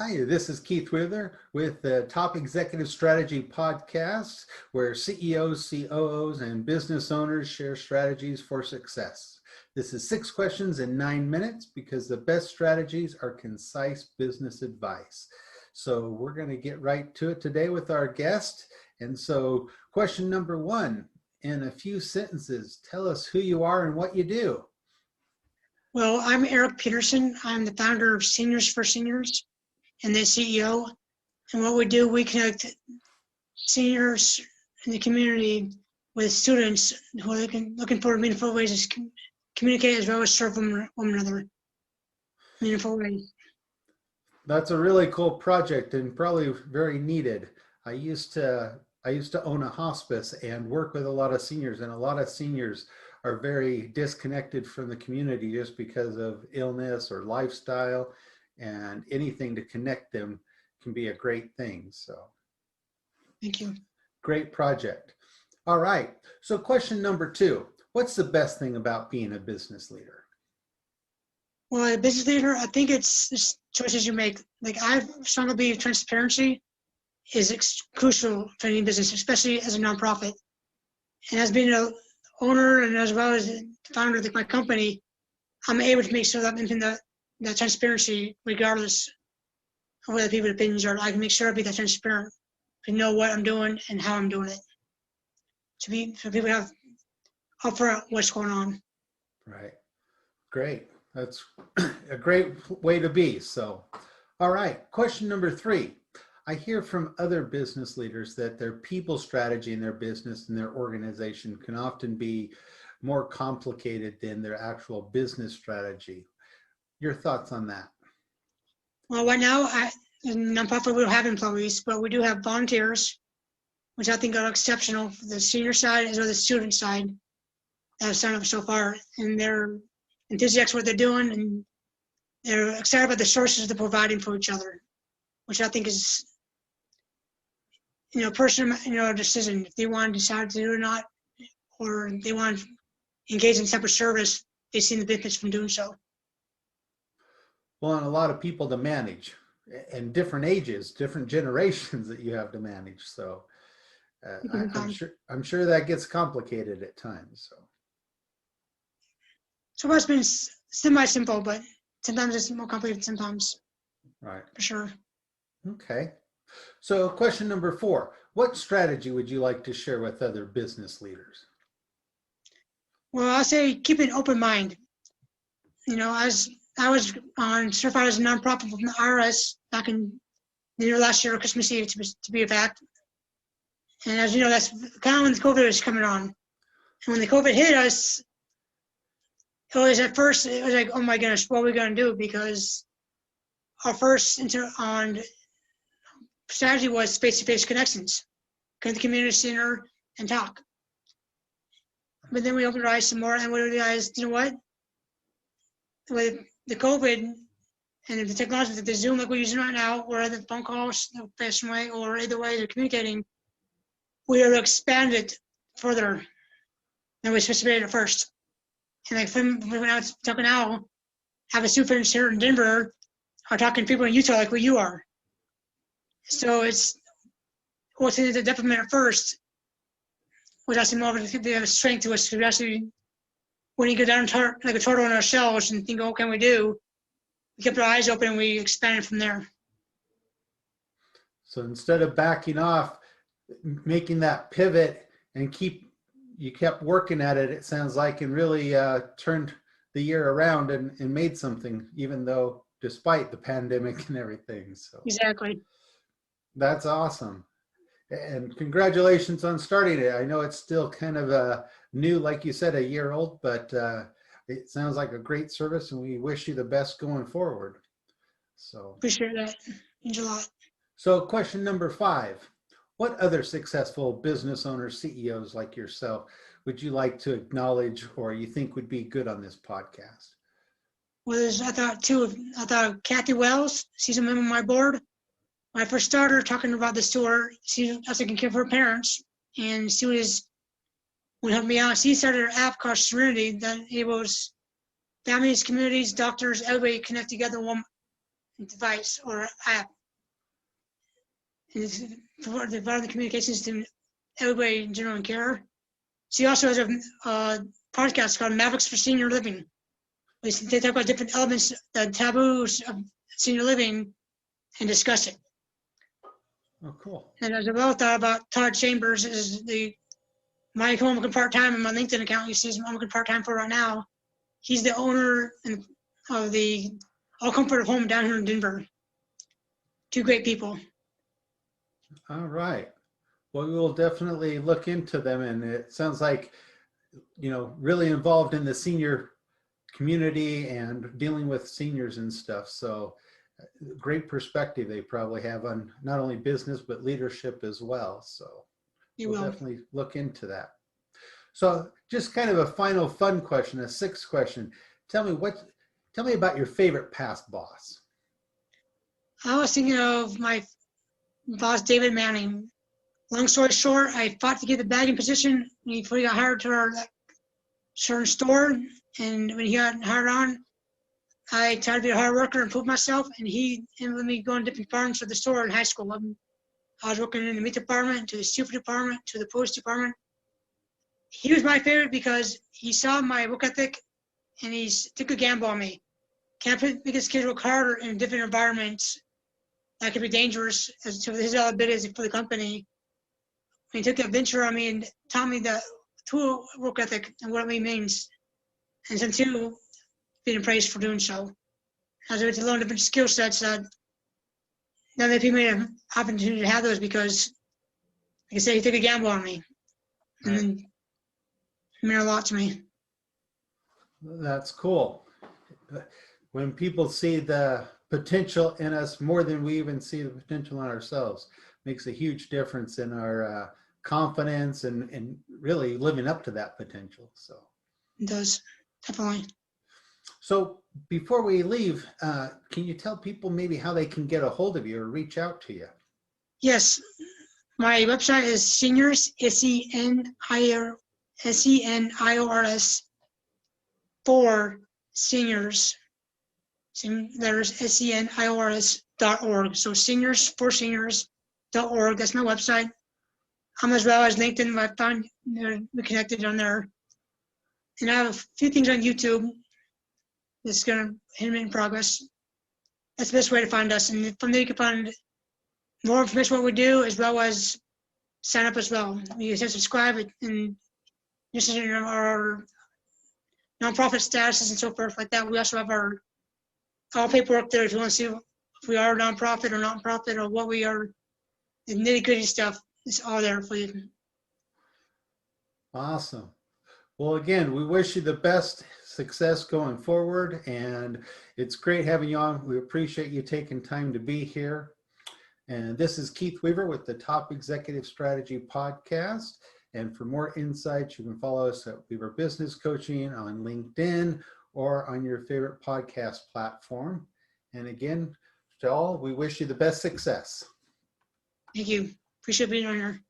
Hi, this is Keith Wither with the Top Executive Strategy Podcast, where CEOs, COOs, and business owners share strategies for success. This is 6 questions in 9 minutes because the best strategies are concise business advice. So we're going to get right to it today with our guest. And so question number 1, in a few sentences, tell us who you are and what you do. Well, I'm Eric Peterson. I'm the founder of Seniors4Seniors and the CEO. And what we do, we connect seniors in the community with students who are looking for meaningful ways to communicate as well as serve one another meaningful ways. That's a really cool project and probably very needed. I used to own a hospice and work with a lot of seniors, and a lot of seniors are very disconnected from the community just because of illness or lifestyle, and anything to connect them can be a great thing. So Thank you. great project. All right, so question number 2, what's the best thing about being a business leader? Well, as a business leader, I think it's choices you make. Like, I strongly believe transparency is crucial for any business, especially as a nonprofit. And as being an owner and as well as the founder of my company, I'm able to make sure that I'm in that transparency, regardless of what the people's opinions are. I can make sure I be that transparent to know what I'm doing and how I'm doing it. So people have upfront what's going on. Right, great. That's a great way to be. So, all right, question number 3. I hear from other business leaders that their people strategy in their business and their organization can often be more complicated than their actual business strategy. Your thoughts on that? Well, right now, in nonprofit, we don't have employees, but we do have volunteers, which I think are exceptional for the senior side as well as the student side that have signed up so far. And they're enthusiastic what they're doing, and they're excited about the sources they're providing for each other, which I think is, personal, decision. If they want to decide to do it or not, or they want to engage in separate service, they see the benefits from doing so. Well, and a lot of people to manage, and different ages, different generations that you have to manage. So I'm sure that gets complicated at times. So it's been semi-simple, but sometimes it's more complicated sometimes. Right. For sure. Okay. So question number 4, what strategy would you like to share with other business leaders? Well, I'll say keep an open mind. As I was certified as a nonprofit from the IRS back in the year last year, Christmas Eve to be a fact. And as you know, that's kind of when the COVID was coming on. And when the COVID hit us, at first it was like, oh my goodness, what are we going to do? Because our first strategy was face-to-face connections, come to the community center and talk. But then we opened our eyes some more and we realized, you know what? With the COVID and the technology, the Zoom like we're using right now, or the phone calls the best way, or either way they're communicating, we are to expand it further than we anticipated at first. And like when I was talking now, have a student here in Denver, are talking to people in Utah like where you are. So it's what's in the detriment at first was actually more of a strength to us to actually, when you go down like a turtle in our shells and think, what can we do? We kept our eyes open and we expanded from there. So instead of backing off, making that pivot and you kept working at it, it sounds like, and really turned the year around and made something, even though despite the pandemic and everything. So exactly. That's awesome. And congratulations on starting it. I know it's still kind of new, like you said, a year old, but it sounds like a great service and we wish you the best going forward. So appreciate that. Means a lot. So question number 5, what other successful business owners, CEOs like yourself, would you like to acknowledge or you think would be good on this podcast? Well, I thought of Kathy Wells. She's a member of my board. When I first started talking about this to her, she was taking care of her parents, and she would help me out. She started an app called Serenity that enables families, communities, doctors, everybody connect together device or app. And it's for the communications to everybody in general and care. She also has a podcast called Mavericks for Senior Living. They talk about different elements, the taboos of senior living, and discuss it. Oh, cool. And as well thought about Todd Chambers is my home working part-time in my LinkedIn account. You see I'm working part-time for right now. He's the owner of the All Comfort of Home down here in Denver. Two great people. All right. Well, we will definitely look into them. And it sounds like, really involved in the senior community and dealing with seniors and stuff. So great perspective they probably have on not only business, but leadership as well. So we'll definitely look into that. So just kind of a final fun question, a sixth question. Tell me about your favorite past boss. I was thinking of my boss, David Manning. Long story short, I fought to get the bagging position before he got hired to our certain store. And when he got hired on, I tried to be a hard worker and prove myself. And he let me go in different departments of the store in high school. I was working in the meat department, to the super department, to the post department. He was my favorite because he saw my work ethic and he took a gamble on me. Can't make his kids work harder in different environments. That could be dangerous as to his abilities for the company. He took that venture on me and taught me the true work ethic and what it means. And then too, being praised for doing so. I was able to learn different skill sets that none of the people made an opportunity to have those because, like I said, he took a gamble on me. And then it meant a lot to me. That's cool. When people see the potential in us more than we even see the potential in ourselves, makes a huge difference in our confidence and really living up to that potential. So It does, definitely. So before we leave, can you tell people maybe how they can get a hold of you or reach out to you? Yes, my website is Seniors, SENIORS, for Seniors. There's SENIORS.org. So Seniors4Seniors.org. That's my website. As well as LinkedIn. I found we're connected on there. And I have a few things on YouTube. It's going to hit in progress. That's the best way to find us. And from there you can find more information what we do, as well as sign up as well. You can subscribe and just in our nonprofit statuses and so forth like that. We also have our all paperwork there if you want to see if we are a nonprofit or not-profit or what we are. The nitty-gritty stuff is all there for you. Awesome. Well, again, we wish you the best success going forward, and it's great having you on. We appreciate you taking time to be here. And this is Keith Weaver with the Top Executive Strategy Podcast. And for more insights, you can follow us at Weaver Business Coaching on LinkedIn or on your favorite podcast platform. And again, to all, we wish you the best success. Thank you. Appreciate being on here.